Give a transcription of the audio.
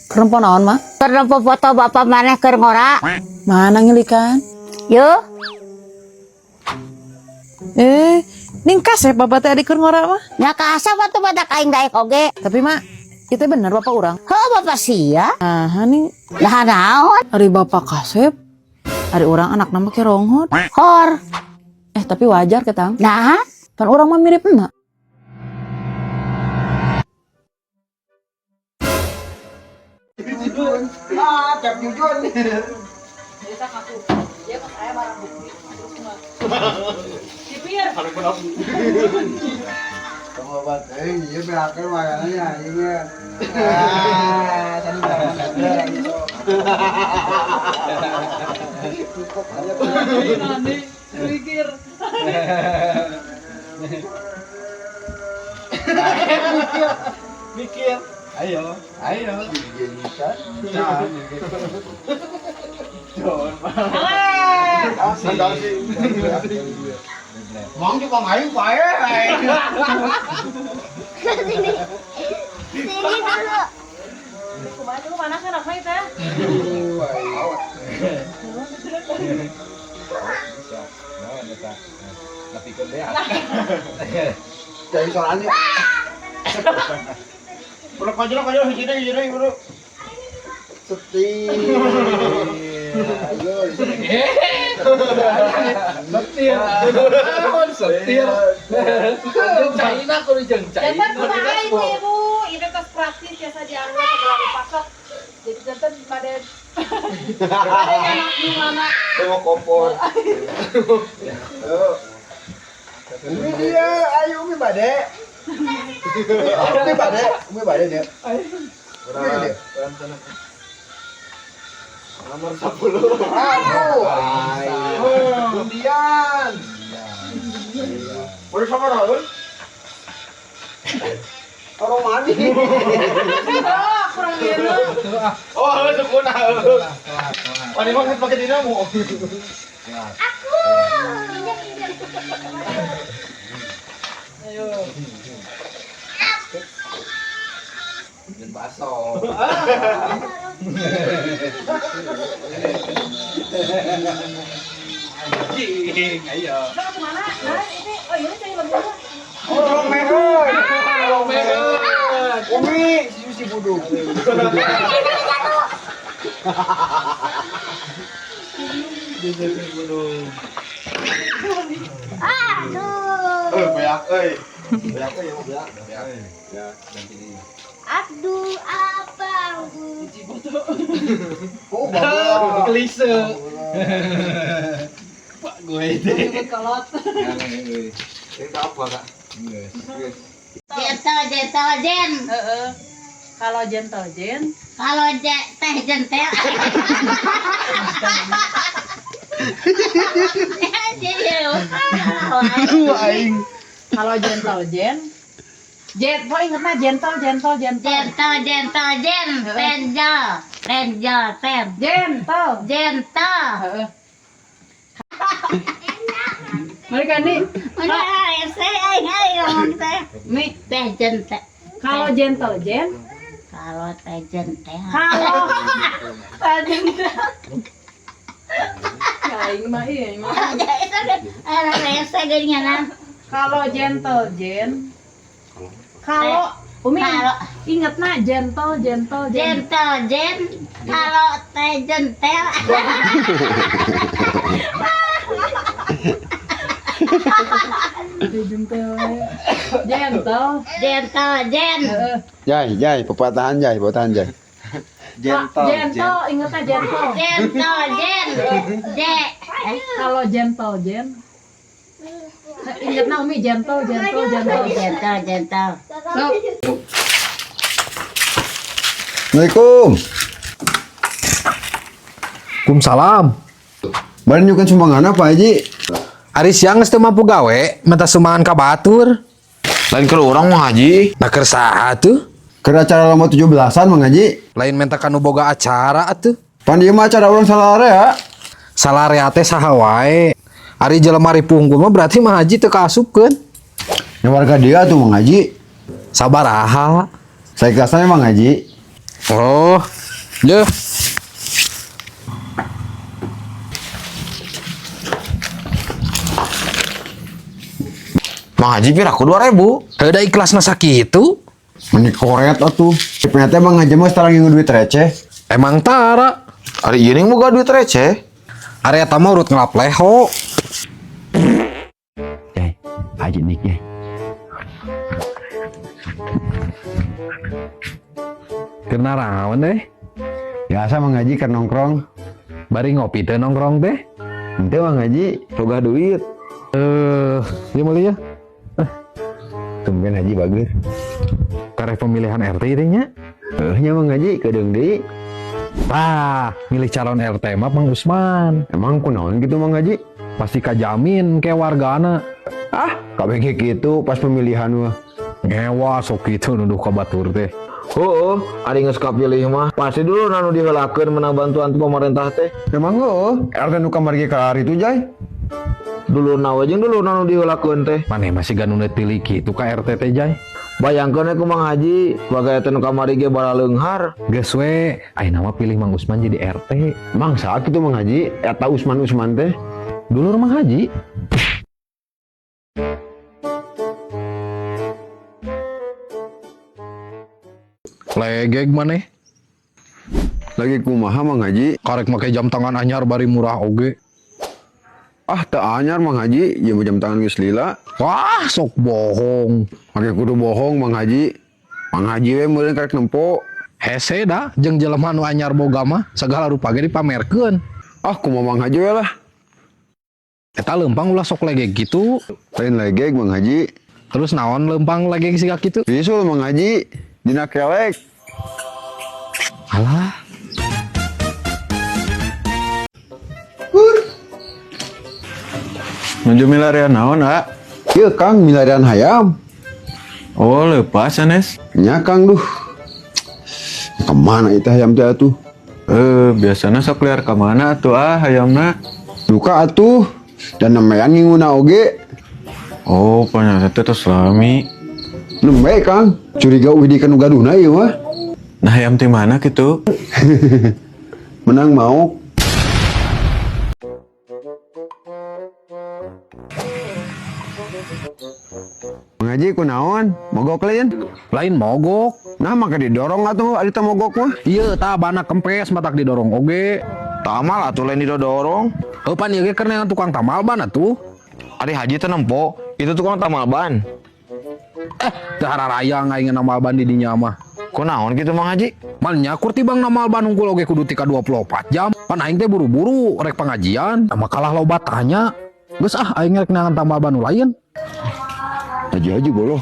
Kerempo naon, Mak? Kerempo foto bapak maneh keur ngora. Mana ngilikan? Yuk. Ning kasep bapak teh adik keur ngora mah. Nya kasep atuh badak aing daek oge. Tapi Mak, itu bener bapak urang. Heuh bapak sia. Nah, ning Nah naon? ari bapak kasep, ari urang anak nama keronghot. Hor. Tapi wajar ketang. Nah, Pan urang mah mirip emak. Cap jujun. Kamu obat, iya berakhir makanannya, iya. Tadi makan ada. Mikir. Mikir. Ayo. Mong juga ngayu bae. sini dulu. Kemana kan apa itu? Dari soalnya. Bro, kajol hiji bro. Setir. Ayo. Setir. Caina kudu jeung caina. Jantan itu ibu, ini tos praktis biasa dianggap segala dipasok. Jadi jantan pada anak gimana? Tengok kompor. Umi dia, ayo Umi bade. Umi bade dia. Umi dia. Nomor 10. Aduh. Undian. Boleh sama Raul? Orang mani. Kurang dia Oh, harus sempurna. Wani mah pakai dinamo. Ayo. Dan baso. Anjing, ayo. Kita kemana? Nah ini, oh ini cari lembu. Oh, meron. Umi, si buduk. Aduh. Banyak euy. Banyak euy, banyak. Ya, ganti ini. Aduh, abang. Oh, bagus. Klise. Pak gue itu. Kolot. Ini apa, Kak? Gentle jen. Kalau gentle jen, Kalau teh jentel. kalau gentle jen, kok ingetnya gentle. Gentle jen. Gentle. Gentle. Mereka nih, Mi teh jentel. kalau gentle jen, Kalau teh jentel. kalau gentle. Ya, ini mah iya, ini mah. Kalau gentle jen, kalau Umi inget nak gentle jen. Gentle jen. Kalau teh jentel. Gentle. Gentle jen. Jai, pepatahan Jai. Gentle, ingetnya gentle. Gentle jen. Kalau gentle jen, ingetnya Umi gentle. Gentle. Assalamualaikum. Waalaikumsalam. Badan nyukan sumbangan apa Haji? Ari siang geus teu mampu gawe, minta sumbangan ka batur. Lain ke orang mah Haji. Nah keur saha tuh? Keur acara lama 17-an Mang Haji. Lain minta kanu boga acara atuh. Pan ieu mah acara urang salare ya. Salarea teh saha wae. Ari jelema ari punggul mah berarti mah Haji teu kaasupkeun. Ya warga dia tuh Mang Haji. Sabaraha. Saya kelasnya Mang Haji. Oh, je. Mang Haji piraku 2.000. Ada ikhlasna sakitu. Menik koret atuh. Ternyata Mang Haji mah sekarang yang duit receh. Emang tara. Ari ieu ning boga duit receh. Area eta mah urut ngelap leho. Haji nik ya. Kena rawan deh. Biasa Mang Haji keur nongkrong. Bari ngopi teh nongkrong teh. Henteu Mang Haji, boga duit. Ya mulia. Tumben Haji bagus. Karek pemilihan RT teh nya. Nya Mang Haji kedeung deui. Tah, milih calon RT mah Mang Usman. Emang kunaon gitu Mang Haji? Pasti kajamin ke wargana. Ah, kabeh gitu pas pemilihan mah. Ngewa sok kitu nuduh ka batur teh. Oh, ari geus kapilih mah pasti dulu nanu diheulakeun menang bantuan tu pemerintah teh. Emang RT nu kamari ka itu jay. Dulu nawe jeung dulu nanu diheulakeun teh. Maneh masih ganu pilih kitu ka RT teh jay. Bayangkeun ku Mang Haji, sebagai eta nu kamari ge bara leunghar. Geus we, ayeuna mah pilih Mang Usman jadi RT. Mang saat itu Mang Haji, eta Usman teh. Dulur Mang Haji. Legeg maneh. Lagi kumaha Mang Haji? Karek make jam tangan anyar bari murah oge. Ah, teu anyar Mang Haji, ieu jam tangan geus lila. Wah, sok bohong. Make kudu bohong Mang Haji. Mang Haji we meureun karek nempo. Hese dah, jeung jelema nu anyar boga mah sagala rupa ge dipamerkeun. Ah, kumaha Mang Haji we lah. Eta leumpang ulah sok legeg gitu. Lain legeg Mang Haji. Terus naon leumpang legeg siga kitu? Bisul Mang Haji, dina kelek. Alah. Menuju milarian naon, A? Ieu Kang milarian hayam. Oh, lepas, Anes. Nya Kang duh. Kemana itu hayam teh atuh? Biasanya sok liar ke mana tuh hayamna? Duka atuh. Dan nemean nginguna oge. Oh, ternyata itu selami. Nembe Kang, curiga uih di kanu gaduhna ieu mah. Nah, hayam di mana gitu? Menang mau. Mang Haji kunaon? Mogok lain? Lain mogok. Nah, maka didorong atuh ari teh mogok mah. Ieu tah bana kempes matak didorong oge. Tamal atuh lain didorong. Heupan ieu ge keur tukang tamal ban atuh. Ari Haji teh nempo, itu tukang tamal ban. Teu hararayang aing namal ban di dinya mah. Kunaon gitu Mang Haji? Malnya kur tibang namal ban unggul oge kudu tika 24 jam. Pan aing teh buru-buru rek pengajian, ama kalah loba tanya. Geus aing rek nangan tamal ban nu lain. Haji boloh.